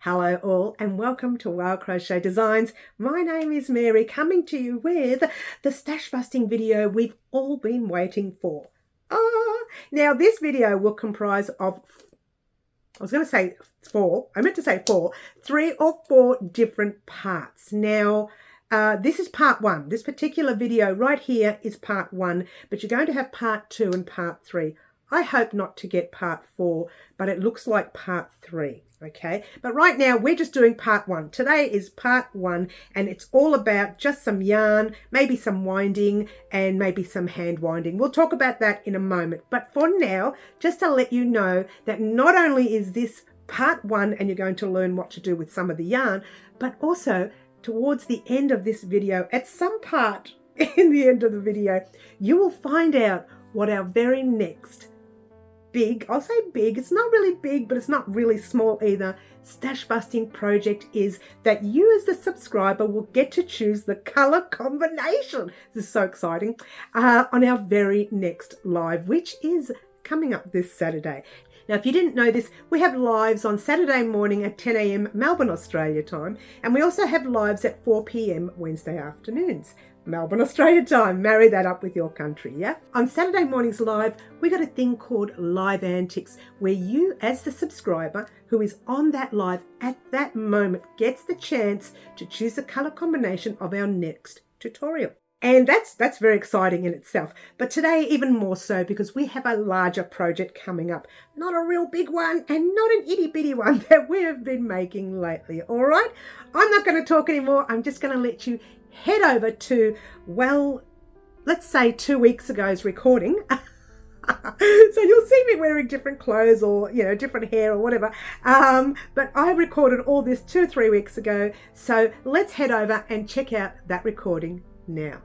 Hello all and welcome to Wild Crochet Designs. My name is Mary, coming to you with the stash busting video we've all been waiting for. Now this video will comprise of, three or four different parts. Now this is part one. This particular video right here is part one, but you're going to have part two and part three. I hope not to get part four, but it looks like part three. Okay, but right now we're just doing part one. Today is part one, and it's all about just some yarn, maybe some winding, and maybe some hand winding. We'll talk about that in a moment. But for now, just to let you know that not only is this part one and you're going to learn what to do with some of the yarn, but also towards the end of this video, at some part in the end of the video, you will find out what our very next big, I'll say big, it's not really big, but it's not really small either, stash busting project is that you as the subscriber will get to choose the color combination. This is so exciting, on our very next live, which is coming up this Saturday. Now, if you didn't know this, we have lives on Saturday morning at 10 a.m. Melbourne, Australia time, and we also have lives at 4 p.m. Wednesday afternoons. Melbourne, Australia time. Marry that up with your country, yeah? On Saturday mornings live, we got a thing called Live Antics, where you, as the subscriber who is on that live at that moment, gets the chance to choose the color combination of our next tutorial. And that's very exciting in itself. But today, even more so, because we have a larger project coming up. Not a real big one and not an itty bitty one that we have been making lately, all right? I'm not going to talk anymore. I'm just going to let you head over to, well, let's say 2 weeks ago's recording. So you'll see me wearing different clothes or, you know, different hair or whatever. But I recorded all this 2 or 3 weeks ago. So let's head over and check out that recording now.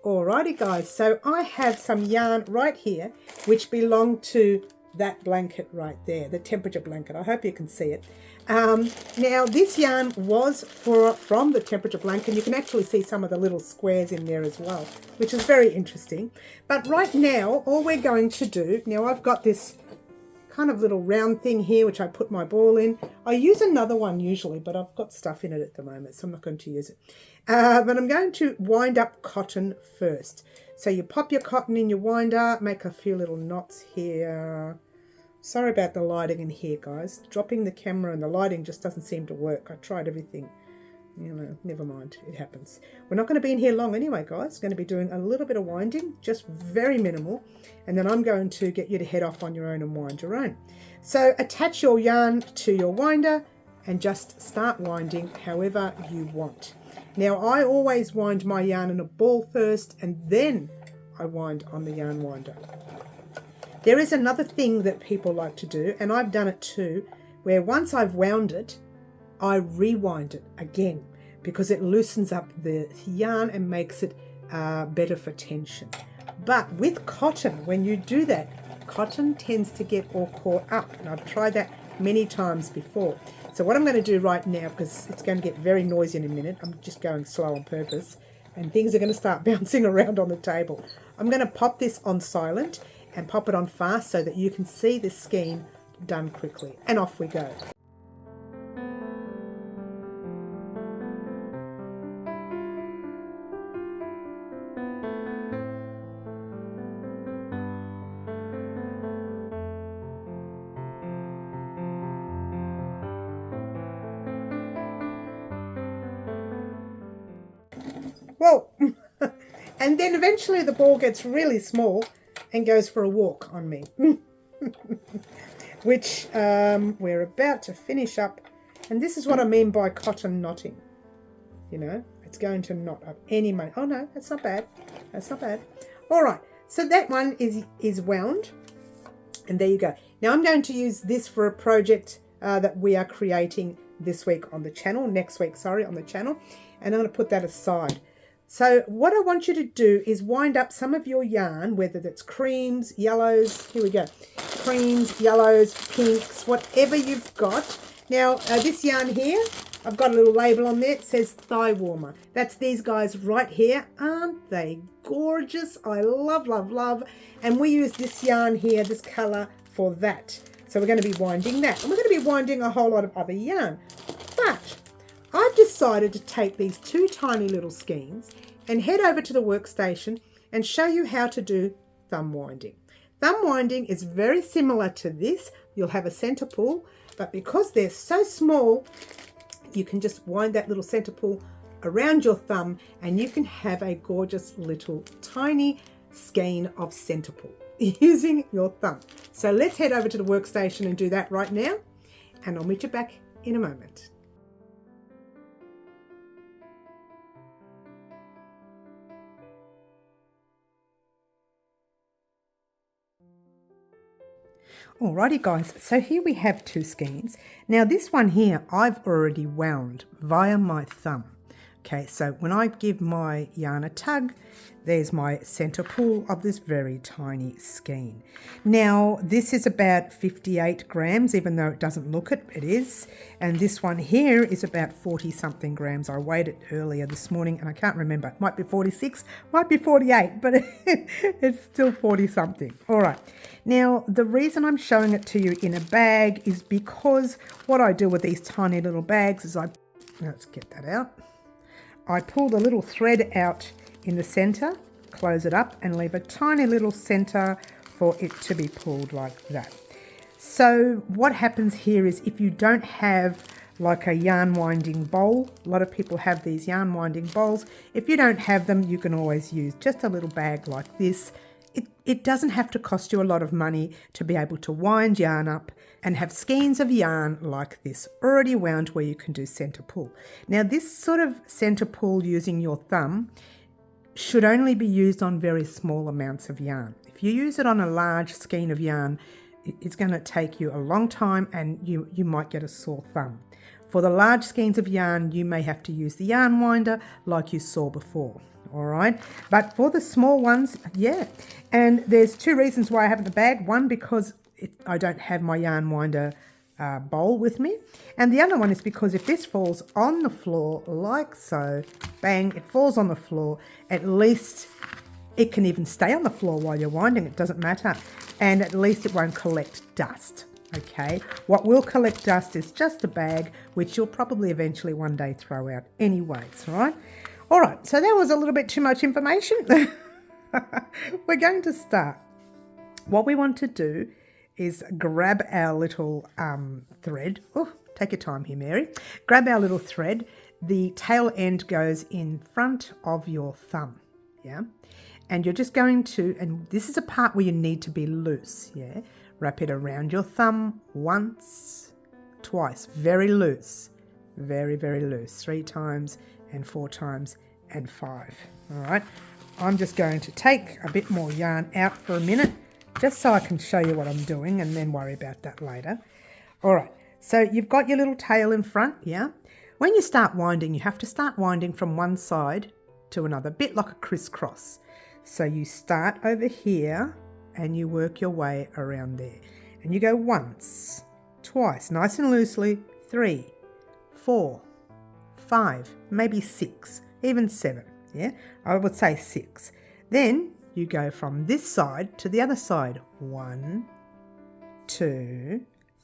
Alrighty guys, so I have some yarn right here which belong to that blanket right there, the temperature blanket. I hope you can see it. Now this yarn was from the temperature blanket. You can actually see some of the little squares in there as well, which is very interesting. But right now, all we're going to do, now I've got this kind of little round thing here which I put my ball in. I use another one usually, but I've got stuff in it at the moment, so I'm not going to use it. But I'm going to wind up cotton first. So you pop your cotton in your winder, make a few little knots here. Sorry about the lighting in here, guys. Dropping the camera and the lighting just doesn't seem to work. I tried everything. You know, never mind, it happens. We're not going to be in here long anyway, guys. Going to be doing a little bit of winding, just very minimal, and then I'm going to get you to head off on your own and wind your own. So attach your yarn to your winder and just start winding however you want. Now I always wind my yarn in a ball first and then I wind on the yarn winder. There is another thing that people like to do, and I've done it too, where once I've wound it, I rewind it again because it loosens up the yarn and makes it better for tension. But with cotton, when you do that, cotton tends to get all caught up, and I've tried that many times before. So what I'm going to do right now, because it's going to get very noisy in a minute, I'm just going slow on purpose, and things are going to start bouncing around on the table. I'm going to pop this on silent and pop it on fast so that you can see the skein done quickly. And off we go. Well, and then eventually the ball gets really small and goes for a walk on me, which we're about to finish up. And this is what I mean by cotton knotting. You know, it's going to knot up any money. Oh no, that's not bad. That's not bad. All right, so that one is wound, and there you go. Now I'm going to use this for a project that we are creating this week on the channel, next week, sorry, on the channel, and I'm going to put that aside. So what I want you to do is wind up some of your yarn, whether that's creams, yellows, here we go, creams, yellows, pinks, whatever you've got. Now this yarn here, I've got a little label on there. It says thigh warmer. That's these guys right here. Aren't they gorgeous? I love, love, love. And we use this yarn here, this colour, for that. So we're going to be winding that. And we're going to be winding a whole lot of other yarn. But I've decided to take these two tiny little skeins and head over to the workstation and show you how to do thumb winding. Thumb winding is very similar to this. You'll have a centre pull, but because they're so small, you can just wind that little centre pull around your thumb and you can have a gorgeous little tiny skein of centre pull using your thumb. So let's head over to the workstation and do that right now, and I'll meet you back in a moment. Alrighty guys, so here we have two skeins. Now this one here I've already wound via my thumb. Okay, so when I give my yarn a tug, there's my centre pull of this very tiny skein. Now this is about 58 grams, even though it doesn't look it, it is. And this one here is about 40 something grams. I weighed it earlier this morning and I can't remember. It might be 46, might be 48, but it's still 40 something. All right. Now the reason I'm showing it to you in a bag is because what I do with these tiny little bags is let's get that out. I pull the little thread out in the center, close it up and leave a tiny little center for it to be pulled like that. So what happens here is if you don't have like a yarn winding bowl, a lot of people have these yarn winding bowls. If you don't have them, you can always use just a little bag like this. It doesn't have to cost you a lot of money to be able to wind yarn up and have skeins of yarn like this already wound where you can do centre pull. Now this sort of centre pull using your thumb should only be used on very small amounts of yarn. If you use it on a large skein of yarn, it's going to take you a long time and you might get a sore thumb. For the large skeins of yarn, you may have to use the yarn winder like you saw before. All right, but for the small ones, yeah. And there's two reasons why I have it in the bag. One, because I don't have my yarn winder bowl with me. And the other one is because if this falls on the floor like so, bang, it falls on the floor, at least it can even stay on the floor while you're winding. It doesn't matter. And at least it won't collect dust. Okay, what will collect dust is just a bag, which you'll probably eventually one day throw out anyways, right? All right, so that was a little bit too much information. We're going to start. What we want to do is grab our little thread. Oh, take your time here, Mary. Grab our little thread. The tail end goes in front of your thumb, yeah? And you're just going to, and this is a part where you need to be loose, yeah? Wrap it around your thumb once, twice, very loose, very, very loose, 3 times, and 4 times and 5. All right, I'm just going to take a bit more yarn out for a minute just so I can show you what I'm doing and then worry about that later. All right, so you've got your little tail in front, yeah? When you start winding, you have to start winding from one side to another, a bit like a crisscross. So you start over here and you work your way around there. And you go once, twice, nice and loosely, 3, 4, 5, maybe 6, even 7, yeah? I would say 6. Then you go from this side to the other side. 1, 2,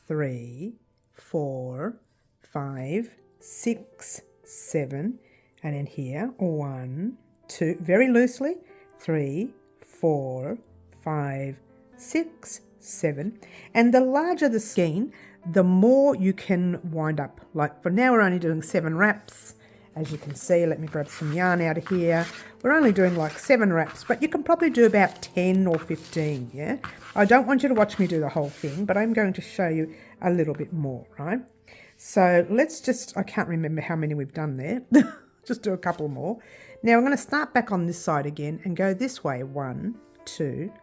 3, 4, 5, 6, 7, and then here, 1, 2, very loosely, 3, 4, 5, 6, 7. And the larger the skein, the more you can wind up. Like for now, we're only doing 7 wraps. As you can see, let me grab some yarn out of here. We're only doing like 7 wraps, but you can probably do about 10 or 15, yeah? I don't want you to watch me do the whole thing, but I'm going to show you a little bit more, right? So let's just, I can't remember how many we've done there. Just do a couple more. Now I'm going to start back on this side again and go this way. 1, 2,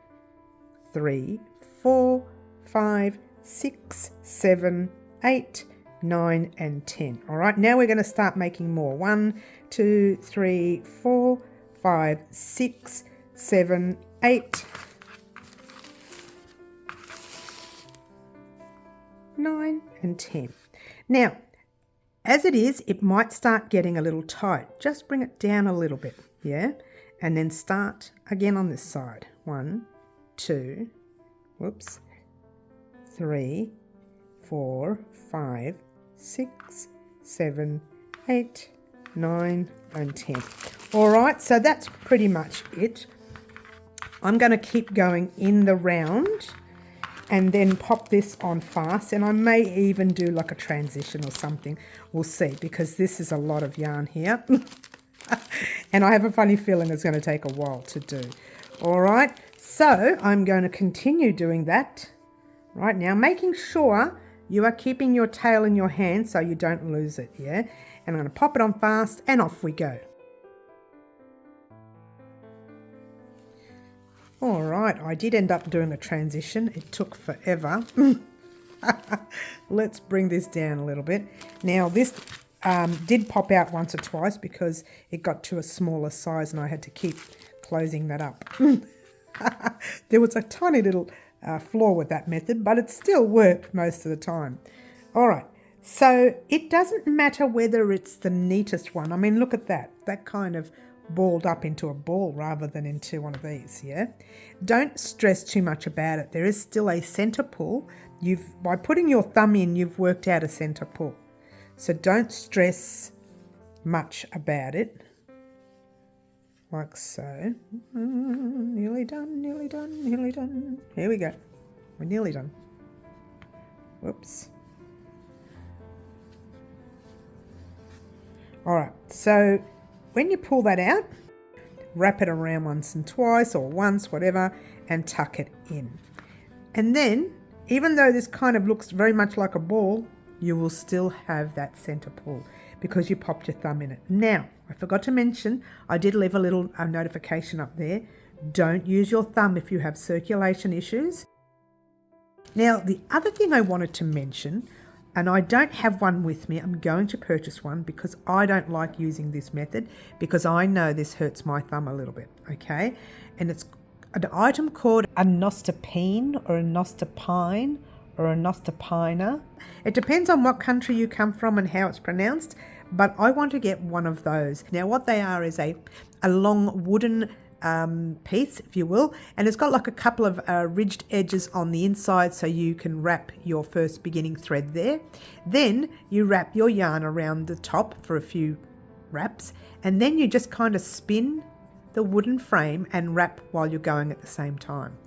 3, 4, 5, 6, 7, 8, 9 and 10. All right, now we're going to start making more. 1, 2, 3, 4, 5, 6, 7, 8, 9 and 10. Now, as it is, it might start getting a little tight. Just bring it down a little bit, yeah? And then start again on this side. 1, 2, whoops, 3, 4, 5, 6, 7, 8, 9, and 10. All right, so that's pretty much it. I'm going to keep going in the round and then pop this on fast, and I may even do like a transition or something. We'll see, because this is a lot of yarn here. And I have a funny feeling it's going to take a while to do. All right, so I'm going to continue doing that right now, making sure you are keeping your tail in your hand so you don't lose it, yeah? And I'm going to pop it on fast, and off we go. All right, I did end up doing a transition. It took forever. Let's bring this down a little bit. Now, this did pop out once or twice because it got to a smaller size and I had to keep closing that up. There was a tiny little flaw with that method, but it still worked most of the time. All right, so it doesn't matter whether it's the neatest one. I mean, look at that. That kind of balled up into a ball rather than into one of these, yeah? Don't stress too much about it. There is still a center pull. By putting your thumb in, you've worked out a center pull. So don't stress much about it. Like so. Nearly done, nearly done, nearly done. Here we go. We're nearly done. Whoops. All right, so when you pull that out, wrap it around once and twice, or once, whatever, and tuck it in. And then, even though this kind of looks very much like a ball, you will still have that center pull because you popped your thumb in it. Now, I forgot to mention, I did leave a little notification up there. Don't use your thumb if you have circulation issues. Now, the other thing I wanted to mention, and I don't have one with me, I'm going to purchase one because I don't like using this method because I know this hurts my thumb a little bit, okay? And it's an item called a nostopine or a nostopine or a nostopiner. It depends on what country you come from and how it's pronounced, but I want to get one of those. Now what they are is a long wooden piece, if you will, and it's got like a couple of ridged edges on the inside so you can wrap your first beginning thread there. Then you wrap your yarn around the top for a few wraps, and then you just kind of spin the wooden frame and wrap while you're going at the same time,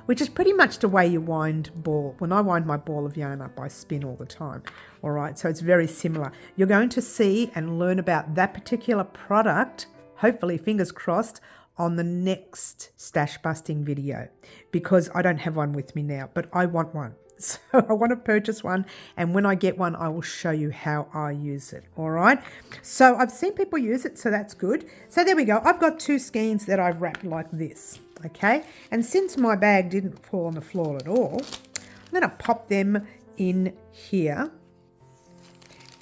which is pretty much the way you wind ball. When I wind my ball of yarn up, I spin all the time. All right, so it's very similar. You're going to see and learn about that particular product, hopefully, fingers crossed, on the next stash busting video, because I don't have one with me now, but I want one. So I want to purchase one, and when I get one, I will show you how I use it. All right, so I've seen people use it, so that's good. So there we go. I've got 2 skeins that I've wrapped like this, okay? And since my bag didn't fall on the floor at all, I'm going to pop them in here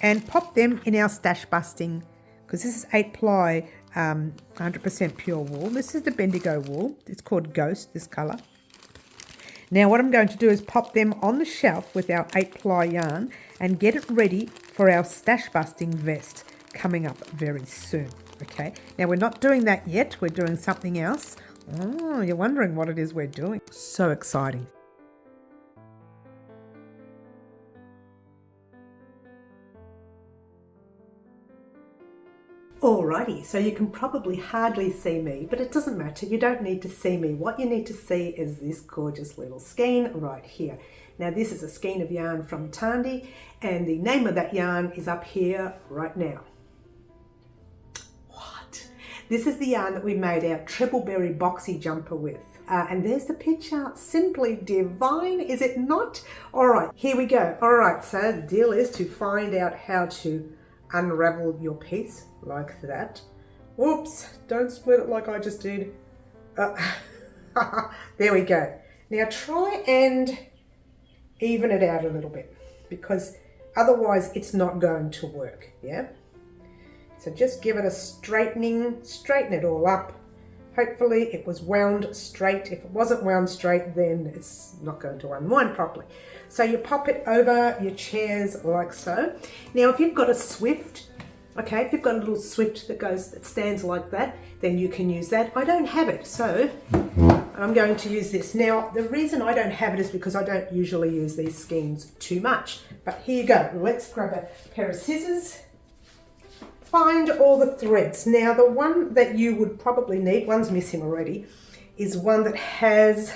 and pop them in our stash busting, because this is 8-ply 100% pure wool. This is the Bendigo wool. It's called Ghost, this colour. Now what I'm going to do is pop them on the shelf with our 8-ply yarn and get it ready for our stash busting vest coming up very soon. Okay, now we're not doing that yet. We're doing something else. Oh, you're wondering what it is we're doing. So exciting. Alrighty, so you can probably hardly see me, but it doesn't matter. You don't need to see me. What you need to see is this gorgeous little skein right here. Now this is a skein of yarn from Tandy, and the name of that yarn is up here right now. What? This is the yarn that we made our Trebbleberry boxy jumper with. And there's the picture. Simply divine, is it not? All right, here we go. All right, so the deal is to find out how to unravel your piece like that. Whoops, don't split it like I just did. There we go. Now try and even it out a little bit, because otherwise it's not going to work, yeah? So just give it a straightening, straighten it all up. Hopefully it was wound straight. If it wasn't wound straight, then it's not going to unwind properly. So you pop it over your chairs like so. Now if you've got a Swift, okay, if you've got a little Swift that stands like that, then you can use that. I don't have it, so I'm going to use this. Now the reason I don't have it is because I don't usually use these skeins too much. But here you go. Let's grab a pair of scissors. Find all the threads. Now the one that you would probably need, one's missing already, is one that has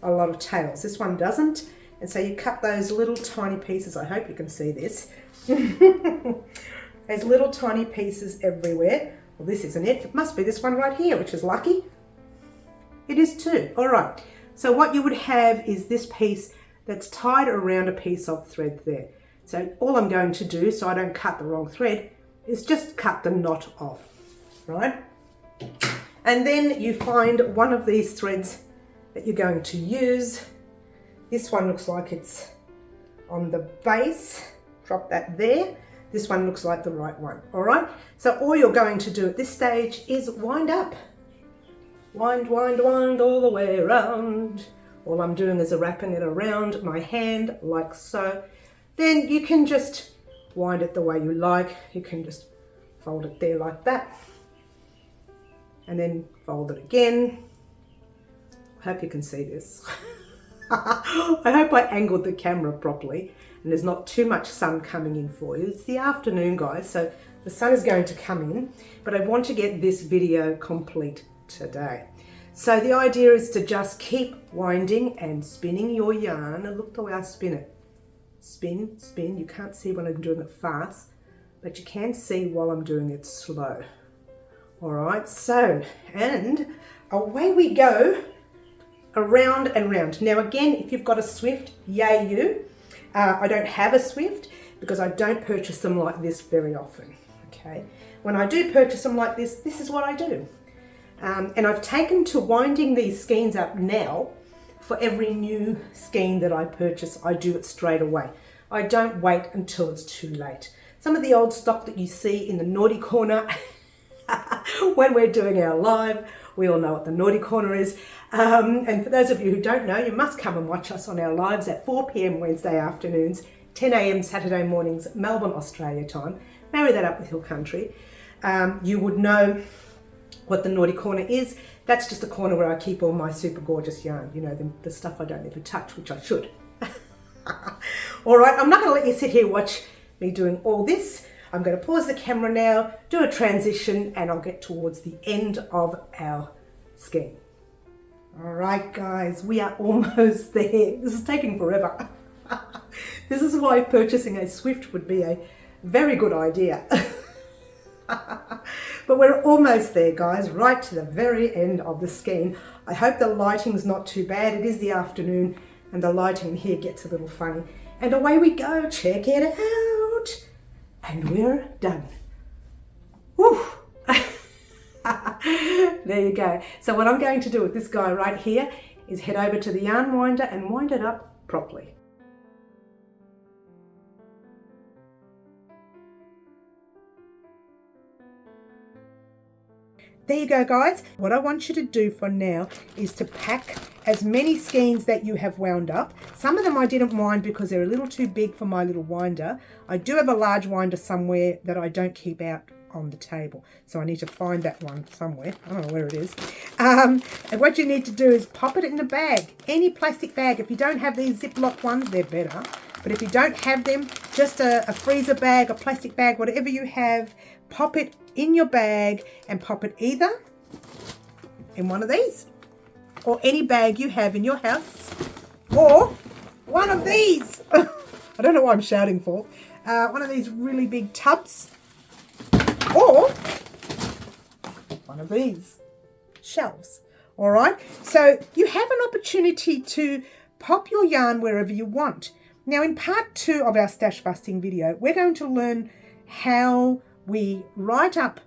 a lot of tails. This one doesn't, and so you cut those little tiny pieces. I hope you can see this. There's little tiny pieces everywhere. Well, this isn't it. It must be this one right here, which is lucky. It is too. All right, so what you would have is this piece that's tied around a piece of thread there. So all I'm going to do, so I don't cut the wrong thread, is just cut the knot off, right? And then you find one of these threads that you're going to use. This one looks like it's on the base. Drop that there. This one looks like the right one, all right? So all you're going to do at this stage is wind up. Wind, wind, wind all the way around. All I'm doing is wrapping it around my hand like so. Then you can just wind it the way you like. You can just fold it there like that, and then fold it again. I hope you can see this. I hope I angled the camera properly and there's not too much sun coming in for you. It's the afternoon, guys, so the sun is going to come in, but I want to get this video complete today. So the idea is to just keep winding and spinning your yarn. And look the way I spin it. Spin, spin. You can't see when I'm doing it fast, but you can see while I'm doing it slow. All right, so, and away we go, around and round. Now again, if you've got a Swift, yay you. I don't have a Swift because I don't purchase them like this very often, okay? When I do purchase them like this is what I do. And I've taken to winding these skeins up now. For every new skein that I purchase, I do it straight away. I don't wait until it's too late. Some of the old stock that you see in the naughty corner, when we're doing our live, we all know what the naughty corner is. And for those of you who don't know, you must come and watch us on our lives at 4 p.m. Wednesday afternoons, 10 a.m. Saturday mornings, Melbourne, Australia time. Marry that up with Hill Country. You would know what the naughty corner is. That's just a corner where I keep all my super gorgeous yarn, you know, the stuff I don't ever touch, which I should. All right, I'm not going to let you sit here watch me doing all this. I'm going to pause the camera now, do a transition, and I'll get towards the end of our skein. All right, guys, we are almost there. This is taking forever. This is why purchasing a Swift would be a very good idea. But we're almost there, guys, right to the very end of the skein. I hope the lighting's not too bad. It is the afternoon and the lighting in here gets a little funny. And away we go, check it out. And we're done. Woo! There you go. So what I'm going to do with this guy right here is head over to the yarn winder and wind it up properly. There you go, guys. What I want you to do for now is to pack as many skeins that you have wound up. Some of them I didn't wind because they're a little too big for my little winder. I do have a large winder somewhere that I don't keep out on the table, so I need to find that one somewhere. I don't know where it is. And what you need to do is pop it in a bag, any plastic bag. If you don't have these Ziploc ones, they're better. But if you don't have them, just a freezer bag, a plastic bag, whatever you have, pop it in your bag and pop it either in one of these or any bag you have in your house or one of these. I don't know why I'm shouting for. One of these really big tubs or one of these shelves. All right, so you have an opportunity to pop your yarn wherever you want. Now in part 2 of our stash busting video, we're going to learn how we write up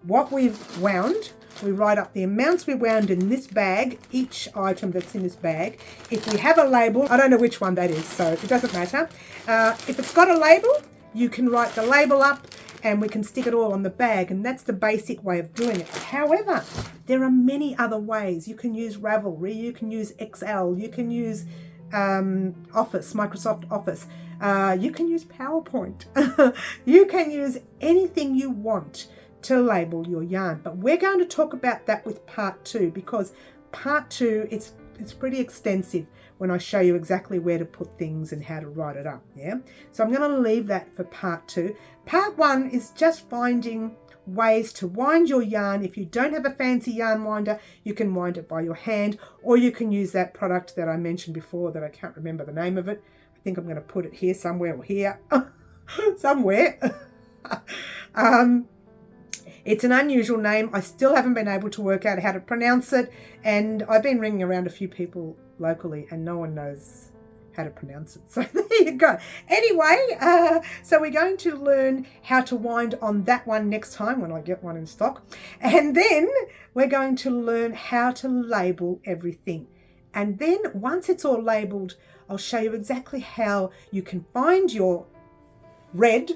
what we've wound. We write up the amounts we wound in this bag, each item that's in this bag. If we have a label, I don't know which one that is, so it doesn't matter. If it's got a label, you can write the label up and we can stick it all on the bag, and that's the basic way of doing it. However, there are many other ways. You can use Ravelry, you can use Excel, you can use Office, Microsoft Office, you can use PowerPoint. You can use anything you want to label your yarn, but we're going to talk about that with part 2, because part 2 it's pretty extensive when I show you exactly where to put things and how to write it up. Yeah, so I'm going to leave that for part 2. Part 1 is just finding ways to wind your yarn. If you don't have a fancy yarn winder, you can wind it by your hand, or you can use that product that I mentioned before that I can't remember the name of it. I think I'm going to put it here somewhere, or here somewhere. It's an unusual name. I still haven't been able to work out how to pronounce it, and I've been ringing around a few people locally and no one knows how to pronounce it. So there you go. Anyway, so we're going to learn how to wind on that one next time when I get one in stock. And then we're going to learn how to label everything. And then once it's all labeled, I'll show you exactly how you can find your red.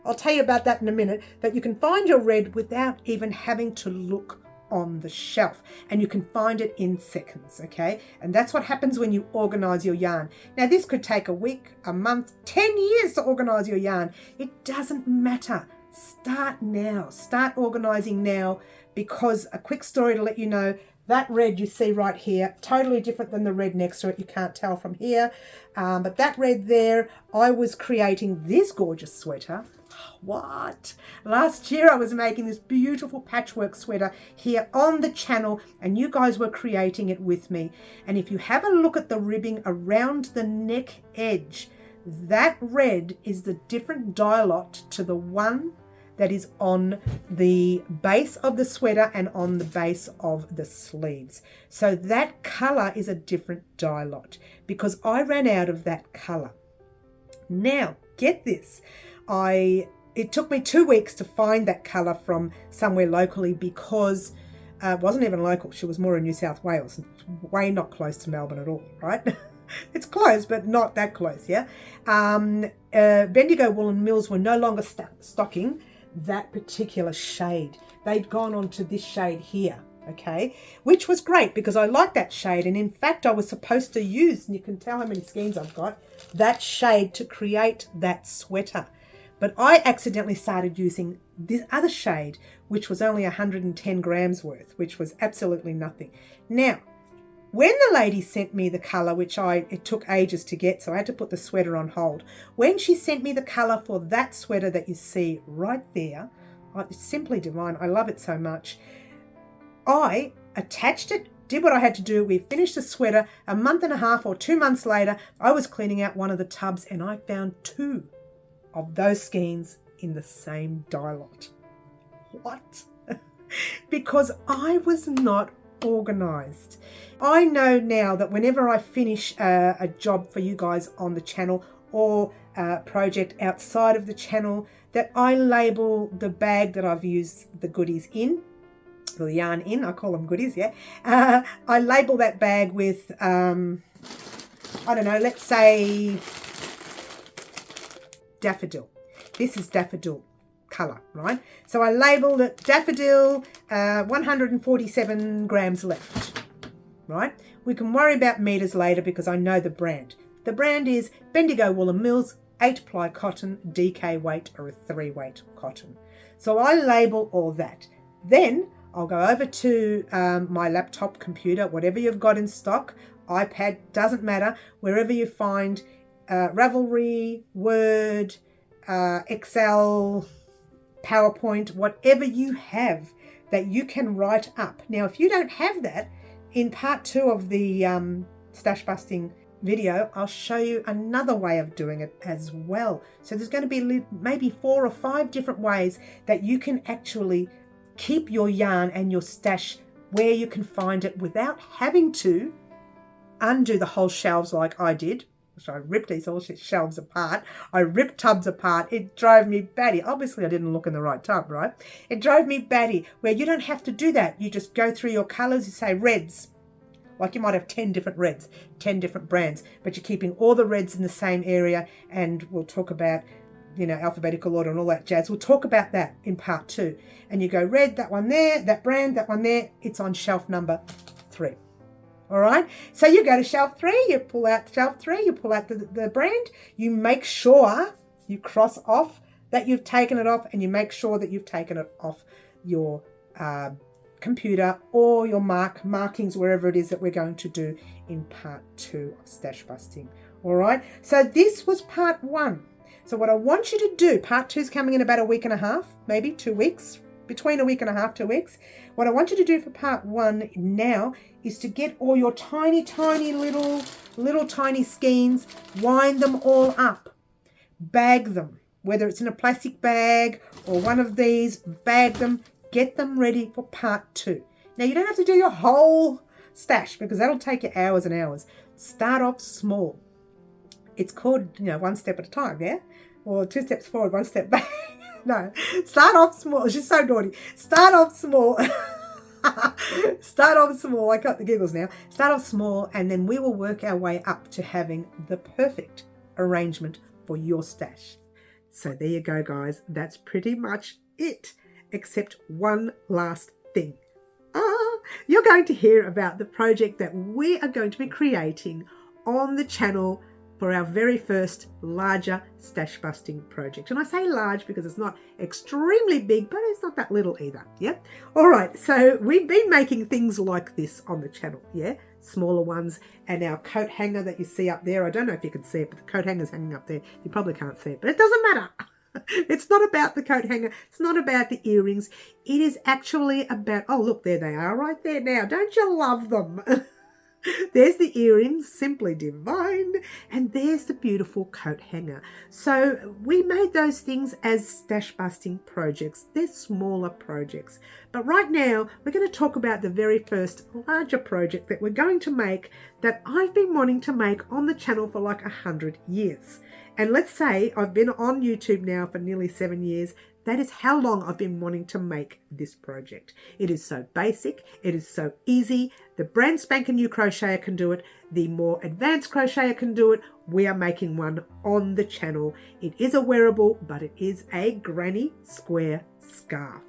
I'll tell you about that in a minute, that you can find your red without even having to look on the shelf, and you can find it in seconds, okay? And that's what happens when you organize your yarn. Now, this could take a week, a month, 10 years to organize your yarn. It doesn't matter. Start now. Start organizing now, because a quick story to let you know, that red you see right here, totally different than the red next to it. You can't tell from here. But that red there, I was creating this gorgeous sweater. What? Last year I was making this beautiful patchwork sweater here on the channel, and you guys were creating it with me. And if you have a look at the ribbing around the neck edge, that red is the different dye lot to the one that is on the base of the sweater and on the base of the sleeves. So that color is a different dye lot, because I ran out of that color. Now, get this. It took me 2 weeks to find that colour from somewhere locally, because it wasn't even local. She was more in New South Wales, way not close to Melbourne at all, right? It's close, but not that close, yeah? Bendigo Woolen Mills were no longer stocking that particular shade. They'd gone on to this shade here, okay? Which was great, because I like that shade. And in fact, I was supposed to use, and you can tell how many skeins I've got, that shade to create that sweater. But I accidentally started using this other shade, which was only 110 grams worth, which was absolutely nothing. Now, when the lady sent me the colour, which it took ages to get, so I had to put the sweater on hold. When she sent me the colour for that sweater that you see right there, it's simply divine. I love it so much. I attached it, did what I had to do. We finished the sweater. A month and a half or 2 months later, I was cleaning out one of the tubs and I found 2 of those skeins in the same dye lot. What? Because I was not organized. I know now that whenever I finish a job for you guys on the channel, or a project outside of the channel, that I label the bag that I've used the goodies in, the yarn in, I call them goodies, yeah. I label that bag with, I don't know, let's say daffodil. This is daffodil colour, right? So I labelled it daffodil, 147 grams left, right? We can worry about metres later because I know the brand. The brand is Bendigo Woolen Mills 8-ply cotton, DK weight or a 3 weight cotton. So I label all that. Then I'll go over to my laptop computer, whatever you've got in stock, iPad, doesn't matter, wherever you find Ravelry, Word, Excel, PowerPoint, whatever you have that you can write up. Now, if you don't have that, in part 2 of the Stashbusting video, I'll show you another way of doing it as well. So there's going to be maybe 4 or 5 different ways that you can actually keep your yarn and your stash where you can find it without having to undo the whole shelves like I did. So I ripped these whole shelves apart. I ripped tubs apart. It drove me batty. Obviously, I didn't look in the right tub, right? It drove me batty, where you don't have to do that. You just go through your colours. You say reds. Like you might have 10 different reds, 10 different brands, but you're keeping all the reds in the same area. And we'll talk about alphabetical order and all that jazz. We'll talk about that in part 2. And you go red, that one there, that brand, that one there. It's on shelf number 3. All right. So you go to shelf 3, you pull out shelf 3, you pull out the brand. You make sure you cross off that you've taken it off, and you make sure that you've taken it off your computer or your markings, wherever it is that we're going to do in part 2 of Stash Busting. All right. So this was part 1. So what I want you to do, part 2 is coming in about a week and a half, maybe 2 weeks, between a week and a half, 2 weeks. What I want you to do for part 1 now is to get all your tiny, tiny little tiny skeins, wind them all up, bag them, whether it's in a plastic bag or one of these, bag them, get them ready for part 2. Now you don't have to do your whole stash because that'll take you hours and hours. Start off small. It's called, one step at a time, yeah? Or 2 steps forward, 1 step back. No, start off small. She's so naughty. Start off small. Start off small. I got the giggles now. Start off small, and then we will work our way up to having the perfect arrangement for your stash. So there you go, guys. That's pretty much it, except one last thing. You're going to hear about the project that we are going to be creating on the channel for our very first larger stash busting project. And I say large because it's not extremely big, but it's not that little either. Yeah. All right. So we've been making things like this on the channel. Yeah. Smaller ones, and our coat hanger that you see up there. I don't know if you can see it, but the coat hanger's hanging up there. You probably can't see it, but it doesn't matter. It's not about the coat hanger. It's not about the earrings. It is actually about, oh, look, there they are right there now. Don't you love them? There's the earrings, simply divine, and there's the beautiful coat hanger. So we made those things as stash busting projects. They're smaller projects. But right now, we're going to talk about the very first larger project that we're going to make, that I've been wanting to make on the channel for like 100 years. And let's say I've been on YouTube now for nearly 7 years. That is how long I've been wanting to make this project. It is so basic. It is so easy. The brand spanking new crocheter can do it. The more advanced crocheter can do it. We are making one on the channel. It is a wearable, but it is a granny square scarf.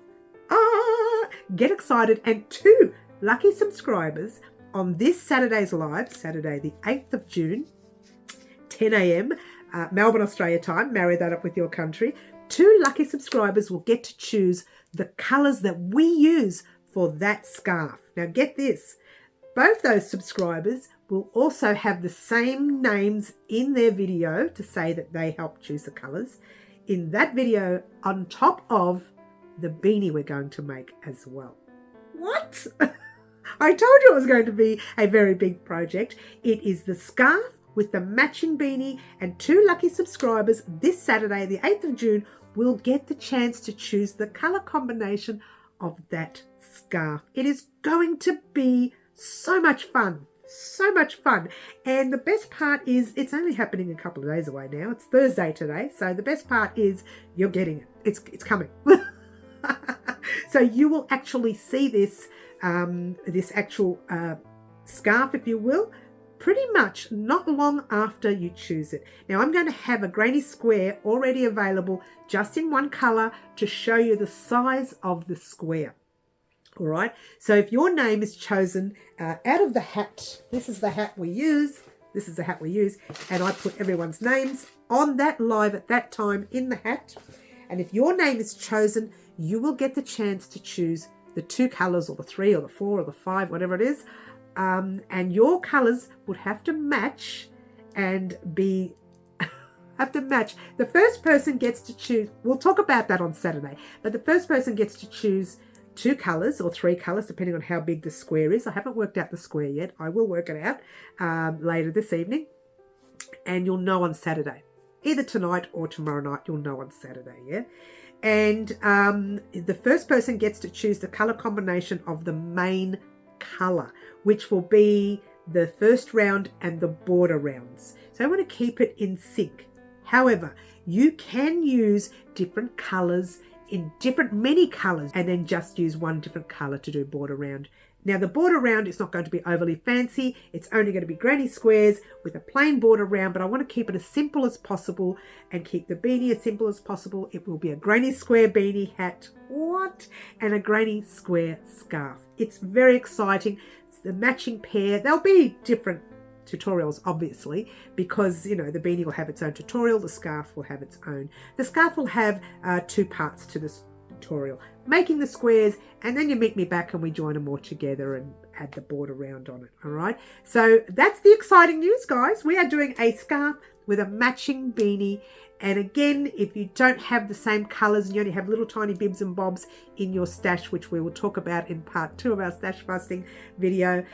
Get excited. And 2 lucky subscribers on this Saturday's live, Saturday the 8th of June, 10 a.m. Melbourne, Australia time. Marry that up with your country. 2 lucky subscribers will get to choose the colours that we use for that scarf. Now get this, both those subscribers will also have the same names in their video to say that they helped choose the colours in that video, on top of the beanie we're going to make as well. What? I told you it was going to be a very big project. It is the scarf with the matching beanie, and 2 lucky subscribers this Saturday, the 8th of June, will get the chance to choose the colour combination of that scarf. It is going to be so much fun. So much fun. And the best part is it's only happening a couple of days away now. It's Thursday today. So the best part is you're getting it. It's coming. So you will actually see this, this actual scarf, if you will, pretty much not long after you choose it. Now I'm going to have a granny square already available just in one colour to show you the size of the square. All right, so if your name is chosen out of the hat, this is the hat we use, and I put everyone's names on that live at that time in the hat. And if your name is chosen, you will get the chance to choose the 2 colours, or the 3 or the 4 or the 5, whatever it is. And your colours would have to match and be, The first person gets to choose, we'll talk about that on Saturday, but the first person gets to choose 2 colours or 3 colours, depending on how big the square is. I haven't worked out the square yet. I will work it out later this evening, and you'll know on Saturday. Either tonight or tomorrow night, you'll know on Saturday, yeah? And the first person gets to choose the colour combination of the main colour, which will be the first round and the border rounds. So I want to keep it in sync. However, you can use different colours in many colours, and then just use one different colour to do border round. Now the border round is not going to be overly fancy. It's only going to be granny squares with a plain border round, but I want to keep it as simple as possible and keep the beanie as simple as possible. It will be a granny square beanie hat, and a granny square scarf. It's very exciting. It's the matching pair. There'll be different tutorials, obviously, because the beanie will have its own tutorial, the scarf will have its own. The scarf will have 2 parts to this tutorial, making the squares, and then you meet me back and we join them all together and add the border round on it. All right, so that's the exciting news, guys. We are doing a scarf with a matching beanie. And again, if you don't have the same colors and you only have little tiny bibs and bobs in your stash, which we will talk about in part 2 of our stash busting video,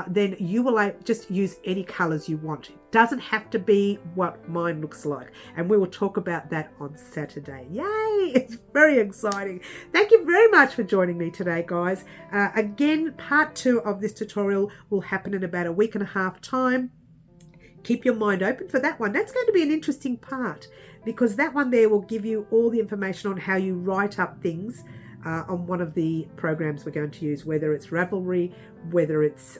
then you will just use any colors you want. It doesn't have to be what mine looks like. And we will talk about that on Saturday. Yay! It's very exciting. Thank you very much for joining me today, guys. Again, part 2 of this tutorial will happen in about a week and a half time. Keep your mind open for that one. That's going to be an interesting part, because that one there will give you all the information on how you write up things on one of the programs we're going to use, whether it's Ravelry, whether it's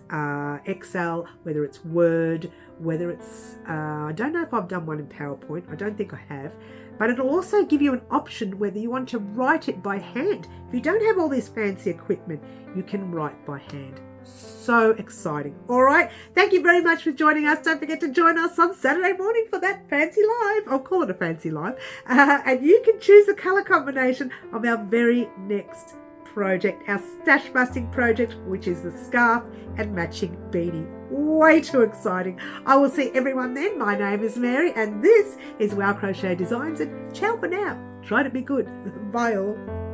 Excel, whether it's Word, whether it's, I don't know if I've done one in PowerPoint. I don't think I have. But it'll also give you an option whether you want to write it by hand. If you don't have all this fancy equipment, you can write by hand. So exciting. All right, thank you very much for joining us. Don't forget to join us on Saturday morning for that fancy live. I'll call it a fancy live. And you can choose the color combination of our very next project, our stash busting project, which is the scarf and matching beanie. Way too exciting. I will see everyone then. My name is Mary and this is Wow Crochet Designs, and ciao for now. Try to be good. Bye all.